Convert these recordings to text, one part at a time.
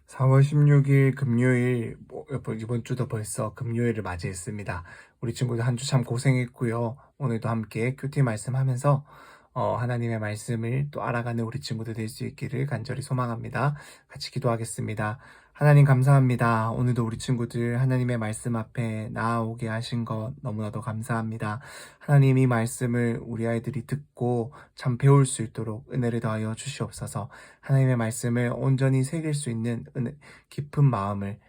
4월 16일 금요일, 이번 주도 벌써 금요일을 맞이했습니다. 우리 친구들 한 주 참 고생했고요. 오늘도 함께 큐티 말씀하면서 하나님의 말씀을 또 알아가는 우리 친구들 될 수 있기를 간절히 소망합니다. 같이 기도하겠습니다. 하나님 감사합니다. 오늘도 우리 친구들 하나님의 말씀 앞에 나아오게 하신 것 너무나도 감사합니다. 하나님 이 말씀을 우리 아이들이 듣고 참 배울 수 있도록 은혜를 더하여 주시옵소서. 하나님의 말씀을 온전히 새길 수 있는 깊은 마음을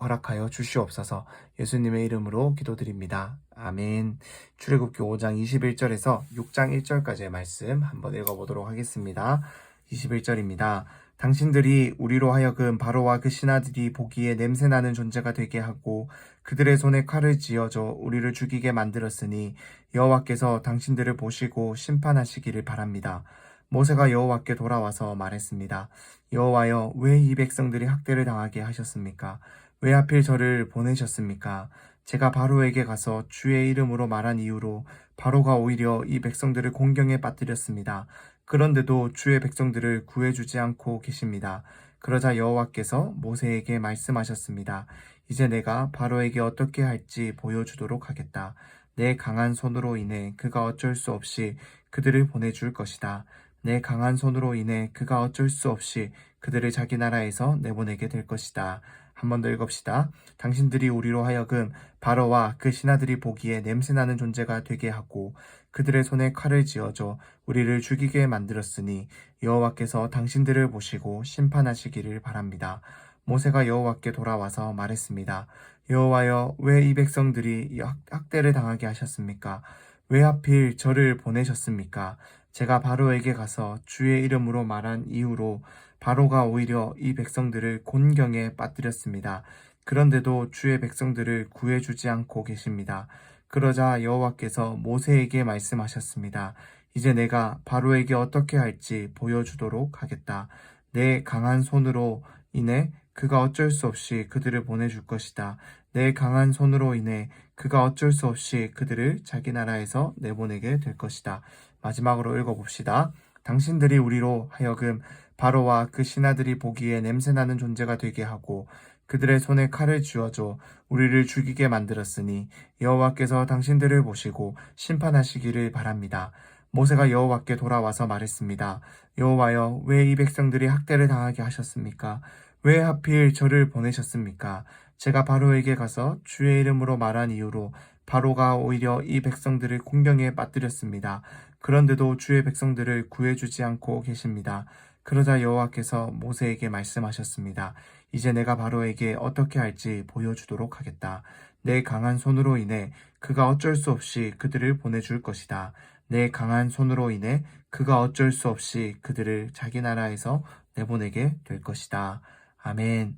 허락하여 주시옵소서. 예수님의 이름으로 기도드립니다. 아멘. 출애굽기 5장 21절에서 6장 1절까지의 말씀 한번 읽어보도록 하겠습니다. 21절입니다. 당신들이 우리로 하여금 바로와 그 신하들이 보기에 냄새나는 존재가 되게 하고 그들의 손에 칼을 쥐어줘 우리를 죽이게 만들었으니 여호와께서 당신들을 보시고 심판하시기를 바랍니다. 모세가 여호와께 돌아와서 말했습니다. 여호와여, 왜 이 백성들이 학대를 당하게 하셨습니까? 왜 하필 저를 보내셨습니까? 제가 바로에게 가서 주의 이름으로 말한 이유로 바로가 오히려 이 백성들을 공경에 빠뜨렸습니다. 그런데도 주의 백성들을 구해주지 않고 계십니다. 그러자 여호와께서 모세에게 말씀하셨습니다. 이제 내가 바로에게 어떻게 할지 보여주도록 하겠다. 내 강한 손으로 인해 그가 어쩔 수 없이 그들을 보내줄 것이다. 내 강한 손으로 인해 그가 어쩔 수 없이 그들을 자기 나라에서 내보내게 될 것이다. 한 번 더 읽읍시다. 당신들이 우리로 하여금 바로와 그 신하들이 보기에 냄새나는 존재가 되게 하고 그들의 손에 칼을 쥐어줘 우리를 죽이게 만들었으니 여호와께서 당신들을 보시고 심판하시기를 바랍니다. 모세가 여호와께 돌아와서 말했습니다. 여호와여, 왜 이 백성들이 학대를 당하게 하셨습니까? 왜 하필 저를 보내셨습니까? 제가 바로에게 가서 주의 이름으로 말한 이후로 바로가 오히려 이 백성들을 곤경에 빠뜨렸습니다. 그런데도 주의 백성들을 구해주지 않고 계십니다. 그러자 여호와께서 모세에게 말씀하셨습니다. 이제 내가 바로에게 어떻게 할지 보여주도록 하겠다. 내 강한 손으로 인해 그가 어쩔 수 없이 그들을 보내줄 것이다. 내 강한 손으로 인해 그가 어쩔 수 없이 그들을 자기 나라에서 내보내게 될 것이다. 마지막으로 읽어봅시다. 당신들이 우리로 하여금 바로와 그 신하들이 보기에 냄새나는 존재가 되게 하고 그들의 손에 칼을 쥐어줘 우리를 죽이게 만들었으니 여호와께서 당신들을 보시고 심판하시기를 바랍니다. 모세가 여호와께 돌아와서 말했습니다. 여호와여, 왜 이 백성들이 학대를 당하게 하셨습니까? 왜 하필 저를 보내셨습니까? 제가 바로에게 가서 주의 이름으로 말한 이유로 바로가 오히려 이 백성들을 공경에 빠뜨렸습니다. 그런데도 주의 백성들을 구해주지 않고 계십니다. 그러자 여호와께서 모세에게 말씀하셨습니다. 이제 내가 바로에게 어떻게 할지 보여주도록 하겠다. 내 강한 손으로 인해 그가 어쩔 수 없이 그들을 보내줄 것이다. 내 강한 손으로 인해 그가 어쩔 수 없이 그들을 자기 나라에서 내보내게 될 것이다. 아멘.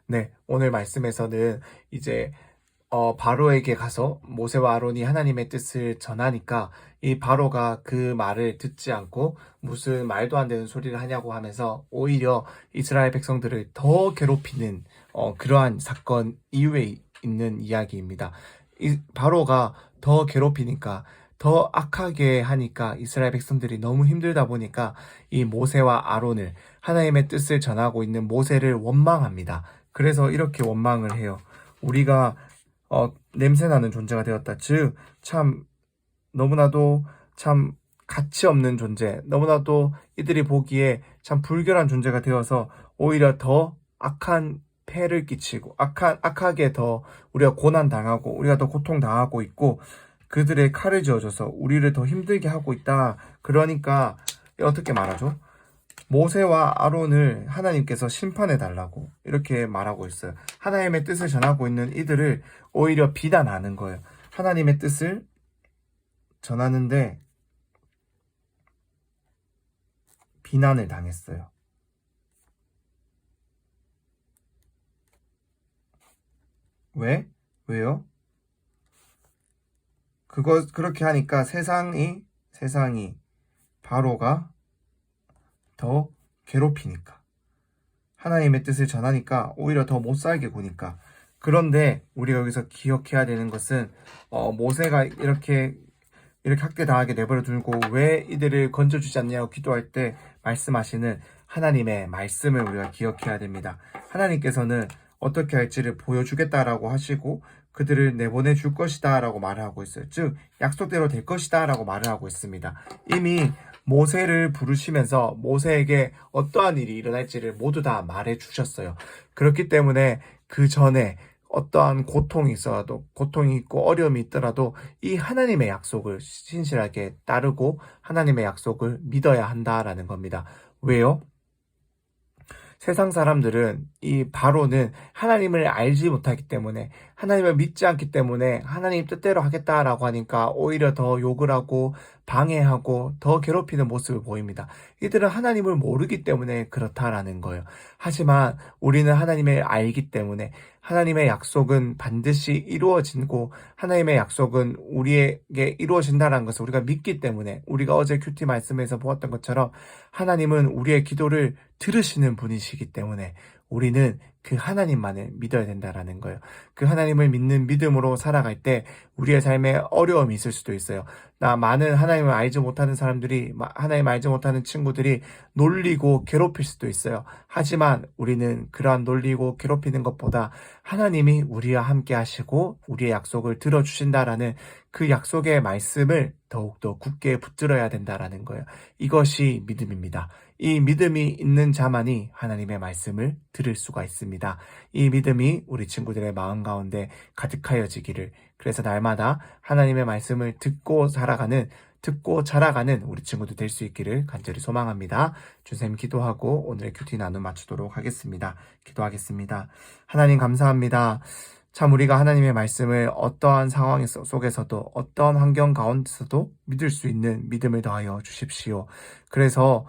네, 오늘 말씀에서는 이제 바로에게 가서 모세와 아론이 하나님의 뜻을 전하니까 이 바로가 그 말을 듣지 않고 무슨 말도 안 되는 소리를 하냐고 하면서 오히려 이스라엘 백성들을 더 괴롭히는 그러한 사건 이후에 있는 이야기입니다. 이 바로가 더 괴롭히니까 더 악하게 하니까 이스라엘 백성들이 너무 힘들다 보니까 이 모세와 아론을 하나님의 뜻을 전하고 있는 모세를 원망합니다. 그래서 이렇게 원망을 해요. 우리가 냄새나는 존재가 되었다. 즉, 참, 너무나도 참 가치 없는 존재, 너무나도 이들이 보기에 참 불결한 존재가 되어서 오히려 더 악한 폐를 끼치고, 악하게 더 우리가 고난당하고, 우리가 더 고통당하고 있고, 그들의 칼을 쥐어줘서 우리를 더 힘들게 하고 있다. 그러니까, 어떻게 말하죠? 모세와 아론을 하나님께서 심판해 달라고 이렇게 말하고 있어요. 하나님의 뜻을 전하고 있는 이들을 오히려 비난하는 거예요. 하나님의 뜻을 전하는데 비난을 당했어요. 왜? 왜요? 그렇게 하니까 세상이 바로가 더 괴롭히니까. 하나님의 뜻을 전하니까 오히려 더 못살게 구니까. 그런데 우리가 여기서 기억해야 되는 것은 모세가 이렇게 학대당하게 내버려 두고 왜 이들을 건져주지 않냐고 기도할 때 말씀하시는 하나님의 말씀을 우리가 기억해야 됩니다. 하나님께서는 어떻게 할지를 보여주겠다라고 하시고 그들을 내보내 줄 것이다 라고 말을 하고 있어요. 즉 약속대로 될 것이다 라고 말을 하고 있습니다. 이미 모세를 부르시면서 모세에게 어떠한 일이 일어날지를 모두 다 말해 주셨어요. 그렇기 때문에 그 전에 어떠한 고통이 있어도 고통이 있고 어려움이 있더라도 이 하나님의 약속을 신실하게 따르고 하나님의 약속을 믿어야 한다라는 겁니다. 왜요? 세상 사람들은 이 바로는 하나님을 알지 못하기 때문에 하나님을 믿지 않기 때문에 하나님 뜻대로 하겠다라고 하니까 오히려 더 욕을 하고 방해하고 더 괴롭히는 모습을 보입니다. 이들은 하나님을 모르기 때문에 그렇다라는 거예요. 하지만 우리는 하나님을 알기 때문에 하나님의 약속은 반드시 이루어지고 하나님의 약속은 우리에게 이루어진다는 것을 우리가 믿기 때문에 우리가 어제 큐티 말씀에서 보았던 것처럼 하나님은 우리의 기도를 들으시는 분이시기 때문에 우리는 그 하나님만을 믿어야 된다라는 거예요. 그 하나님을 믿는 믿음으로 살아갈 때 우리의 삶에 어려움이 있을 수도 있어요. 많은 하나님을 알지 못하는 사람들이, 하나님을 알지 못하는 친구들이 놀리고 괴롭힐 수도 있어요. 하지만 우리는 그러한 놀리고 괴롭히는 것보다 하나님이 우리와 함께 하시고 우리의 약속을 들어주신다라는 그 약속의 말씀을 더욱더 굳게 붙들어야 된다라는 거예요. 이것이 믿음입니다. 이 믿음이 있는 자만이 하나님의 말씀을 들을 수가 있습니다. 이 믿음이 우리 친구들의 마음 가운데 가득하여지기를, 그래서 날마다 하나님의 말씀을 듣고 자라가는 우리 친구들 될 수 있기를 간절히 소망합니다. 주님 기도하고 오늘의 큐티 나눔 마치도록 하겠습니다. 기도하겠습니다. 하나님 감사합니다. 참 우리가 하나님의 말씀을 어떠한 상황 속에서도 어떠한 환경 가운데서도 믿을 수 있는 믿음을 더하여 주십시오. 그래서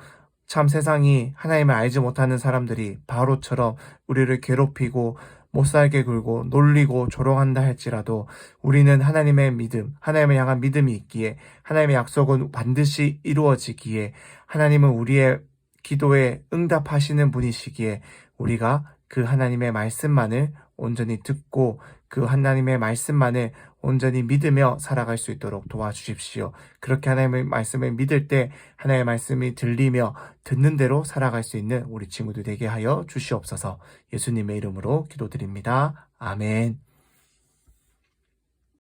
참 세상이 하나님을 알지 못하는 사람들이 바로처럼 우리를 괴롭히고 못살게 굴고 놀리고 조롱한다 할지라도 우리는 하나님의 믿음, 하나님을 향한 믿음이 있기에 하나님의 약속은 반드시 이루어지기에 하나님은 우리의 기도에 응답하시는 분이시기에 우리가 그 하나님의 말씀만을 온전히 듣고 그 하나님의 말씀만을 온전히 믿으며 살아갈 수 있도록 도와주십시오. 그렇게 하나님의 말씀을 믿을 때 하나님의 말씀이 들리며 듣는 대로 살아갈 수 있는 우리 친구들 되게 하여 주시옵소서. 예수님의 이름으로 기도드립니다. 아멘.